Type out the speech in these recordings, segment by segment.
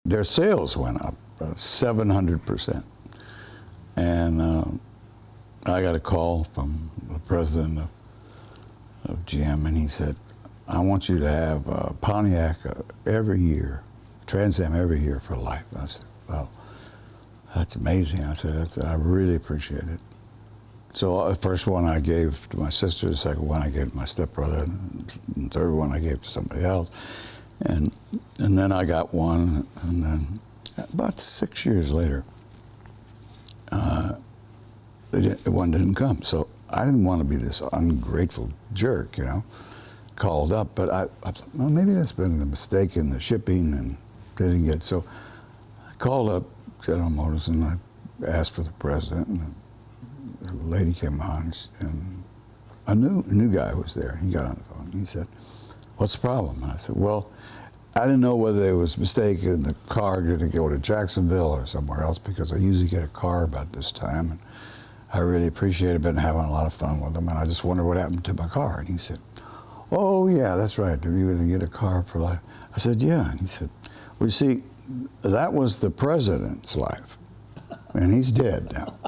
their sales went up 700%. And I got a call from the president of GM, and he said, I want you to have Pontiac every year, Trans Am every year for life. I said, wow, that's amazing. I said, I really appreciate it. So the first one I gave to my sister, the second one I gave to my stepbrother, and the third one I gave to somebody else. And then I got one, and then about 6 years later, one didn't come. So I didn't want to be this ungrateful jerk, you know, called up. But I thought, well, maybe there's been a mistake in the shipping and didn't get. So I called up General Motors and I asked for the president. And the lady came on, and a new guy was there. He got on the phone. He said, "What's the problem?" And I said, "Well, I didn't know whether there was a mistake in the car to go to Jacksonville or somewhere else, because I usually get a car about this time, and I really appreciate it. Been having a lot of fun with them, and I just wonder what happened to my car." And he said, "Oh yeah, that's right. You're going to get a car for life." I said, "Yeah." And he said, "Well, you see, that was the president's life, and he's dead now."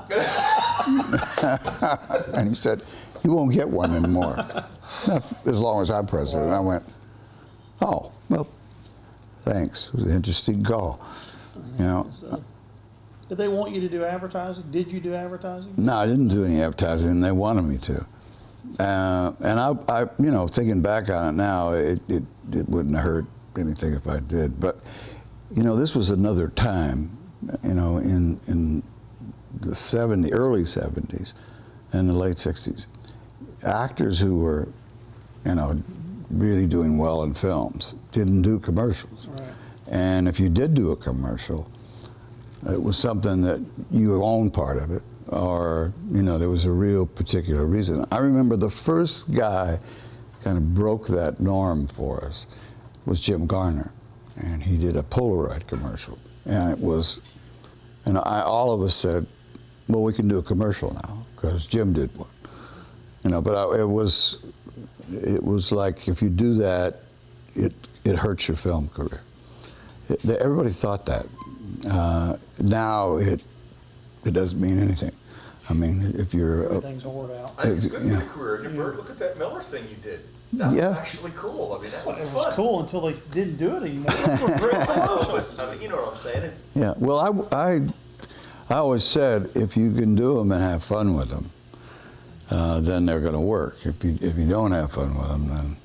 And he said, "You won't get one anymore, not as long as I'm president." I went, "Oh, well, thanks. It was an interesting call." You know. Did they want you to do advertising? Did you do advertising? No, I didn't do any advertising, and they wanted me to. And I, you know, thinking back on it now, it wouldn't have hurt anything if I did. But, you know, this was another time, you know, in the early 70s and the late 60s. Actors who were, you know, really doing well in films didn't do commercials. Right. And if you did do a commercial, it was something that you owned part of it, or, you know, there was a real particular reason. I remember the first guy kind of broke that norm for us was Jim Garner, and he did a Polaroid commercial. And it was, and all of us said, well, we can do a commercial now, because Jim did one. You know, but it was like, if you do that, it hurts your film career. Everybody thought that. Now it doesn't mean anything. I mean, if you're Everything's wore out. I think it's good for your career. Burt, look at that Miller thing you did. That was actually cool. I mean, that was It fun. was cool until they didn't do it anymore. I mean, you know what I'm saying? Yeah. Well, I always said, if you can do them and have fun with them, then they're going to work. If you don't have fun with them, then